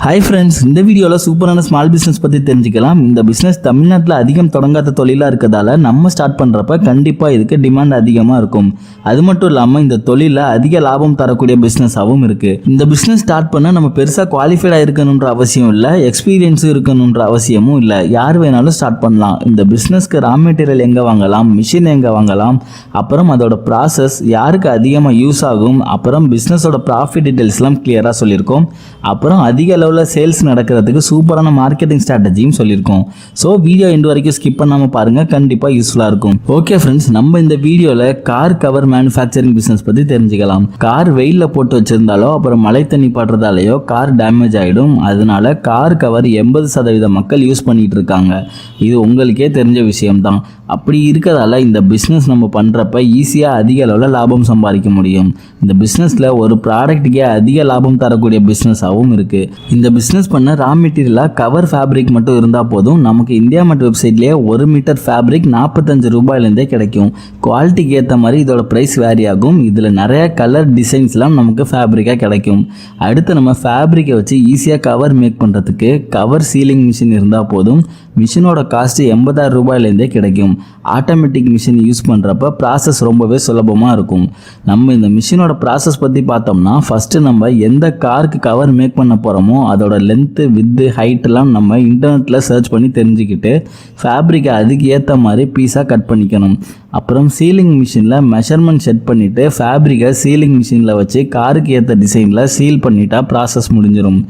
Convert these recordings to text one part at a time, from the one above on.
Hi friends, இந்த வீடியோவில் சூப்பரான ஸ்மால் பிஸ்னஸ் பற்றி தெரிஞ்சுக்கலாம். இந்த பிஸ்னஸ் தமிழ்நாட்டில் அதிகம் தொடங்காத தொழிலாக இருக்கிறதால நம்ம ஸ்டார்ட் பண்ணுறப்ப கண்டிப்பாக இதுக்கு டிமாண்ட் அதிகமாக இருக்கும். அது மட்டும் இல்லாமல் இந்த தொழிலில் அதிக லாபம் தரக்கூடிய பிஸ்னஸாகவும் இருக்குது. இந்த பிஸ்னஸ் ஸ்டார்ட் பண்ண நம்ம பெருசாக குவாலிஃபைடாக இருக்கணுன்ற அவசியம் இல்லை, எக்ஸ்பீரியன்ஸும் இருக்கணுன்ற அவசியமும் இல்லை. யார் வேணாலும் ஸ்டார்ட் பண்ணலாம். இந்த பிஸ்னஸ்க்கு ரா மெட்டீரியல் எங்கே வாங்கலாம், மிஷின் எங்கே வாங்கலாம், அப்புறம் அதோட ப்ராசஸ் யாருக்கு அதிகமாக யூஸ் ஆகும், அப்புறம் பிஸ்னஸோட ப்ராஃபிட் டீட்டெயில்ஸ்லாம் கிளியராக சொல்லியிருக்கோம். அப்புறம் அதிக அளவில் சேல்ஸ் நடக்கிறதுக்கு சூப்பரான மார்க்கெட்டிங் ஸ்ட்ராட்டஜியும் சொல்லியிருக்கோம். ஸோ வீடியோ எண்டு வரைக்கும் ஸ்கிப் பண்ணாமல் பாருங்கள், கண்டிப்பாக யூஸ்ஃபுல்லாக இருக்கும். ஓகே ஃப்ரெண்ட்ஸ், நம்ம இந்த வீடியோவில் கார் கவர் மேனுஃபேக்சரிங் பிஸ்னஸ் பற்றி தெரிஞ்சுக்கலாம். கார் வெயிலில் போட்டு வச்சிருந்தாலோ அப்புறம் மழை தண்ணி படுறதாலேயோ கார் டேமேஜ் ஆகிடும். அதனால கார் கவர் 80% மக்கள் யூஸ் பண்ணிட்டு இருக்காங்க. இது உங்களுக்கே தெரிஞ்ச விஷயம்தான். அப்படி இருக்கிறதால இந்த பிஸ்னஸ் நம்ம பண்ணுறப்ப ஈஸியாக அதிக அளவில் லாபம் சம்பாதிக்க முடியும். இந்த பிஸ்னஸில் ஒரு ப்ராடக்ட்டுக்கே அதிக லாபம் தரக்கூடிய பிஸ்னஸாகவும் இருக்குது. இந்த பிஸ்னஸ் பண்ண ரா மெட்டீரியலாக கவர் ஃபேப்ரிக் மட்டும் இருந்தால் போதும். நமக்கு இந்தியா மட் வெப்சைட்லேயே 1 மீட்டர் ஃபேப்ரிக் 45 ரூபாயிலேருந்தே கிடைக்கும். குவாலிட்டிக்கு ஏற்ற மாதிரி இதோட ப்ரைஸ் வேரி ஆகும். இதில் நிறைய கலர் டிசைன்ஸ்லாம் நமக்கு ஃபேப்ரிக்காக கிடைக்கும். அடுத்து நம்ம ஃபேப்ரிக்கை வச்சு ஈஸியாக கவர் மேக் பண்ணுறதுக்கு கவர் சீலிங் மிஷின் இருந்தால் போதும். மிஷினோட காஸ்ட்டு 80,000 ரூபாயிலேருந்தே கிடைக்கும். ஆட்டோமேட்டிக் மிஷின் யூஸ் பண்ணுறப்ப ப்ராசஸ் ரொம்பவே சுலபமாக இருக்கும். நம்ம இந்த மிஷினோட ப்ராசஸ் பற்றி பார்த்தோம்னா, ஃபஸ்ட்டு நம்ம எந்த காருக்கு கவர் மேக் பண்ண போகிறோமோ அதோட லென்த்து, வித்து, ஹைட்டெல்லாம் நம்ம இன்டர்நெட்டில் சர்ச் பண்ணி தெரிஞ்சுக்கிட்டு ஃபேப்ரிக்கை அதுக்கு ஏற்ற மாதிரி பீஸாக கட் பண்ணிக்கணும். அப்புறம் சீலிங் மிஷினில் மெஷர்மெண்ட் செட் பண்ணிவிட்டு ஃபேப்ரிக்கை சீலிங் மிஷினில் வச்சு காருக்கு ஏற்ற டிசைனில் சீல் பண்ணிட்டா ப்ராசஸ் முடிஞ்சிடும்.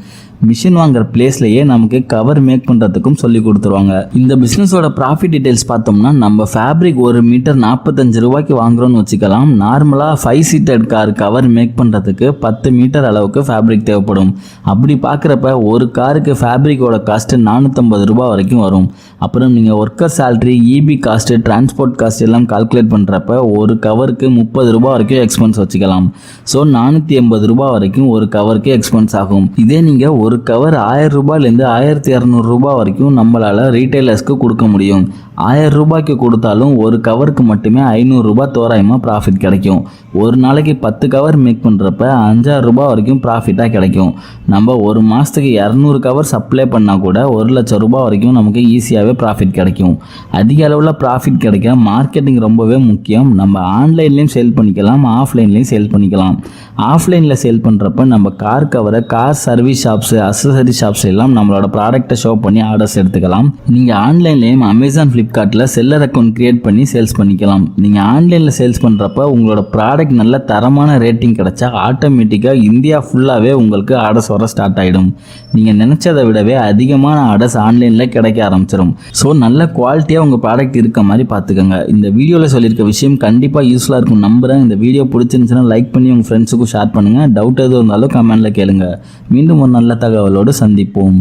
மிஷின் வாங்குற பிளேஸ்லேயே நமக்கு கவர் மேக் பண்ணுறதுக்கும் சொல்லி கொடுத்துருவாங்க. இந்த பிஸ்னஸோட ப்ராஃபிட் டீட்டெயில்ஸ் பார்த்தோம்னா, நம்ம ஃபேப்ரிக் 1 மீட்டர் 45 ரூபாய்க்கு வாங்குறோன்னு வச்சுக்கலாம். நார்மலாக 5 சீட்டட் கார் கவர் மேக் பண்ணுறதுக்கு 10 மீட்டர் அளவுக்கு ஃபேப்ரிக் தேவைப்படும். அப்படி பார்க்குறப்ப ஒரு காருக்கு ஃபேப்ரிக்கோட காஸ்ட்டு 450 ரூபா வரைக்கும் வரும். அப்புறம் நீங்கள் worker salary, EB cost, transport cost எல்லாம் கால்குலேட் பண்ணுறப்ப ஒரு கவருக்கு 30 ரூபா வரைக்கும் எக்ஸ்பென்ஸ் வச்சுக்கலாம். ஸோ 480 ரூபா வரைக்கும் ஒரு கவருக்கு எக்ஸ்பென்ஸ் ஆகும். இதே நீங்கள் ஒரு கவர் 1000 ரூபாயிலேருந்து 1200 ரூபா வரைக்கும் நம்மளால் ரீட்டைலர்ஸ்க்கு கொடுக்க முடியும். 1000 ரூபாய்க்கு கொடுத்தாலும் ஒரு கவருக்கு மட்டுமே 500 ரூபாய் தோராயமாக ப்ராஃபிட் கிடைக்கும். ஒரு நாளைக்கு 10 கவர் மேக் பண்ணுறப்ப 5000 ரூபாய் வரைக்கும் ப்ராஃபிட்டாக கிடைக்கும். நம்ம ஒரு மாதத்துக்கு 200 கவர் சப்ளை பண்ணால் கூட 1 லட்சம் ரூபாய் வரைக்கும் நமக்கு ஈஸியாகவே ப்ராஃபிட் கிடைக்கும். அதிக அளவில் ப்ராஃபிட் கிடைக்க மார்க்கெட்டிங் ரொம்பவே முக்கியம். நம்ம ஆன்லைன்லேயும் சேல் பண்ணிக்கலாம், ஆஃப்லைன்லேயும் சேல் பண்ணிக்கலாம். ஆஃப்லைனில் சேல் பண்ணுறப்ப நம்ம கார் கவரை car service shops, accessory shops எல்லாம் நம்மளோட ப்ராடக்ட்டை ஷோ பண்ணி ஆர்டர்ஸ் எடுத்துக்கலாம். நீங்கள் ஆன்லைன்லேயும் அமேசான், ஃப்ளிப்கார்ட்டில் செல்லர் அக்கௌண்ட் கிரியேட் பண்ணி சேல்ஸ் பண்ணிக்கலாம். நீங்கள் ஆன்லைனில் சேல்ஸ் பண்ணுறப்ப உங்களோட ப்ராடக்ட் நல்ல தரமான ரேட்டிங் கிடைச்சா ஆட்டோமேட்டிக்காக இந்தியா ஃபுல்லாகவே உங்களுக்கு ஆர்டர்ஸ் வர ஸ்டார்ட் ஆகிடும். நீங்கள் நினச்சதை விடவே அதிகமான ஆர்டர்ஸ் ஆன்லைனில் கிடைக்க ஆரம்பிச்சிடும். ஸோ நல்ல குவாலிட்டியாக உங்கள் ப்ராடக்ட் இருக்க மாதிரி பார்த்துக்கோங்க. இந்த வீடியோவில் சொல்லியிருக்க விஷயம் கண்டிப்பாக யூஸ்ஃபுல்லாக இருக்கும் நம்புகிறேன். இந்த வீடியோ பிடிச்சிருந்துச்சுன்னா லைக் பண்ணி உங்கள் ஃப்ரெண்ட்ஸுக்கும் ஷேர் பண்ணுங்கள். டவுட் எதுவும் இருந்தாலும் கமெண்ட்டில் கேளுங்க. மீண்டும் ஒரு நல்ல தகவலோடு சந்திப்போம்.